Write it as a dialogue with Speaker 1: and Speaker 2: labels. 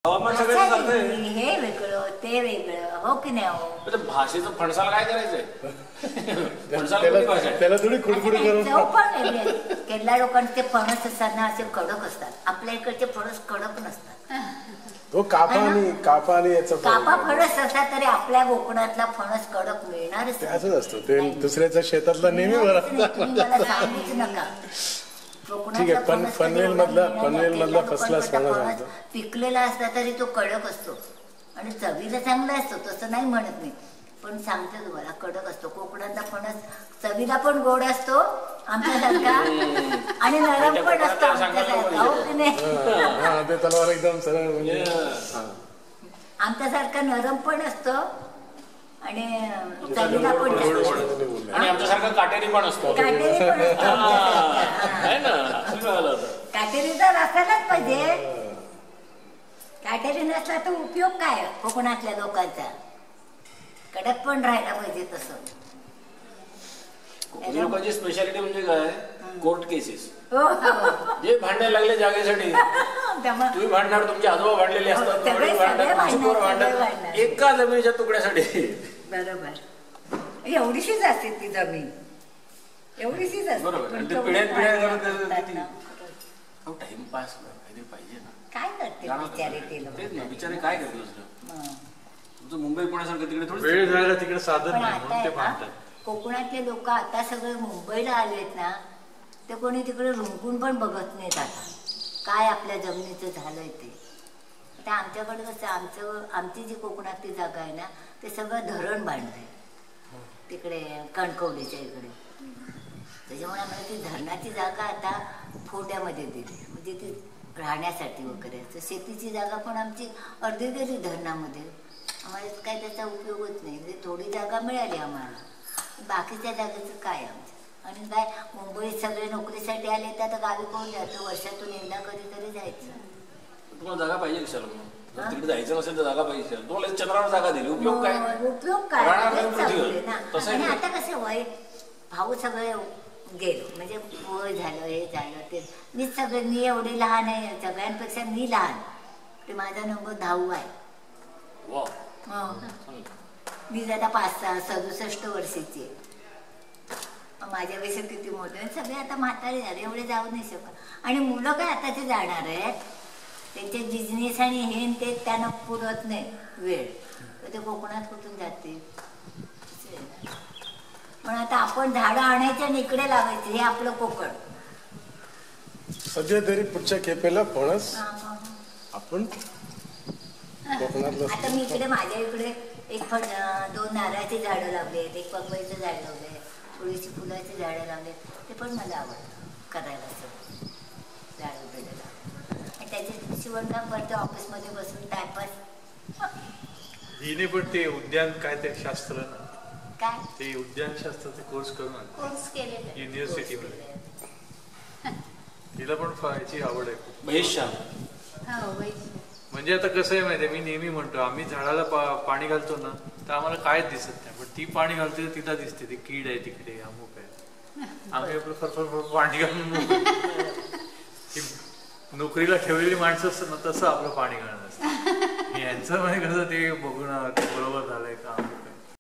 Speaker 1: हवामान सगळं चालतंय.
Speaker 2: हे वेगळं ते वेगळं, हो की नाही हो?
Speaker 1: भाषेचं फणसाला काय करायचंय? फणसाला कोणती भाषा आहे?
Speaker 3: त्याला थोडी खुडखुडी करून
Speaker 2: चव पण वेगळी आहे. केरला लोकांचे फणस असताना असे कडक असतात, आपल्या इकडचे फणस कडक नसतात.
Speaker 3: तो कापा आणि याचा
Speaker 2: कापा फणस असला तरी आपल्या कोकणातला फणस कडक मिळणारच
Speaker 3: ते
Speaker 2: नाही.
Speaker 3: असंच असतं. ते दुसऱ्याच्या शेतातला नेहमी बरं.
Speaker 2: तुम्ही मला सांगूच नका.
Speaker 3: ठीक आहे, पनवेल मधला फर्स्ट क्लास फणस आहे.
Speaker 2: पिकलेला असला तरी तो कडक असतो आणि चवीला चांगला असतो, तसं नाही म्हणत मी, पण सांगते तुम्हाला कडक असतो. कोकणातला फणस चवीला पण गोड असतो आमच्यासारखा आणि नरम पण असतो आमच्यासारखा, हो की नाही?
Speaker 3: ते तलवार एकदम सरळ म्हणजे
Speaker 2: आमच्यासारखा नरम पण असतो आणि चवीला पण
Speaker 1: आणि आमच्यासारखा काटेरी पण असतो.
Speaker 2: काटेरी पण असतो
Speaker 1: आहे ना?
Speaker 2: काटेरी तर असायलाच पाहिजे. काटेरी नसला तर उपयोग काय कोकणातल्या लोकांचा? कडक पण राहायला पाहिजे तसं.
Speaker 1: कोकणी लोकांची स्पेशालिटी म्हणजे काय? Court cases.
Speaker 2: हो
Speaker 1: जे भांडायला लागले जागेसाठी तुम्ही भांडणार, तुमचे आजोबा भांडलेले असतात, भांडणार एका जमिनीच्या तुकड्यासाठी.
Speaker 2: बरोबर, एवढीशीच असते ती जमीन, एवढीशीच असते.
Speaker 1: टाइमपास काहीतरी पाहिजे ना.
Speaker 2: काय करते बिचारे ते लोक?
Speaker 1: बिचारे काय करते तुमचं मुंबई पुण्यासारखं तिकडे थोडी
Speaker 4: वेळ झाला तिकडे साधन
Speaker 2: पण
Speaker 4: नाही
Speaker 2: आता
Speaker 4: म्हणून ते
Speaker 2: आहे ना,
Speaker 4: भांडतात.
Speaker 2: कोकणातले लोक आता सगळे मुंबईला आलेत ना, ते कोणी तिकडे रुंकून पण बघत नाहीत आता काय आपल्या जमिनीचं झालंय ते. आता आमच्याकडे कसं आमची जी कोकणातली जागा आहे ना, ते सगळं धरण बांधलंय तिकडे कणकवलीच्या इकडे. त्याच्यामुळे आम्हाला ती धरणाची जागा आता फोड्यामध्ये दिली, म्हणजे ती राहण्यासाठी वगैरे. तर शेतीची जागा पण आमची अर्धी गेली धरणामध्ये, आम्हाला काय त्याचा उपयोगच नाही. म्हणजे थोडी जागा मिळाली आम्हाला, बाकीच्या जागेचं काय आमचं. आणि काय मुंबईत सगळे नोकरीसाठी आले तर आता गावी कोण जातं? वर्षातून एकदा कधीतरी जायचं.
Speaker 1: तुम्हाला जागा पाहिजे कशाला? जर तिकडे जायचं नसेल तर जागा पाहिजे. तुम्हाला चंद्रावर जागा दिली, उपयोग काय?
Speaker 2: उपयोग काय?
Speaker 1: तसं
Speaker 2: आणि आता कसं वय भाऊ सगळे गेलो, म्हणजे वय झालं, हे झालं ते. मी एवढी लहान आहे, सगळ्यांपेक्षा मी लहान. ते माझा नंबर 10 आहे. मी जरा 67 वर्षाची. माझ्यापेक्षा किती मोठे सगळे आता म्हातारे झाले, एवढे जाऊ नाही शकत. आणि मुलं काय आताचे जाणार आहेत, त्यांचे बिझनेस आणि हे ते त्यांना पुरत नाही वेळ, तर ते कोकणात कुठून जाते? पण आता आपण झाडं आणायचे आणि इकडे लावायचे, हे आपलं कोकण.
Speaker 3: सध्या तरी पुढच्या खेपेला फणस आपण
Speaker 2: आता मी इकडे माझ्या इकडे 2 नारळाची झाडं लावली आहेत, 1 पपईचं झाड लावलंय, थोडीशी फुलाची झाडं लावले. ते पण मला आवडतं करायला, असं झाडं वगैरे लावलं. आणि त्याची शिवणकाम करते ऑफिसमध्ये बसून टाइमपास.
Speaker 4: हिने पण ते उद्यान काहीतरी शास्त्र ना,
Speaker 2: काय
Speaker 4: ते उद्यान शास्त्राचे कोर्स करून
Speaker 2: कोर्स केलेले
Speaker 4: युनिव्हर्सिटीमध्ये. तिला पण याची आवड आहे खूप. म्हणजे आता कसं आहे माहिती आहे, मी नेहमी म्हणतो आम्ही झाडाला पाणी घालतो ना, तर आम्हाला कायच दिसत नाही, पण ती पाणी घालते तर तिला दिसते ती कीड आहे तिकडे, अमुक आहे. आम्ही आपलं फरफर पाणी घालून नोकरीला ठेवलेली माणसं असतं ना, तसं आपलं पाणी घालणं असतं. यांचं म्हणजे कसं ते बघून ते बरोबर झालंय का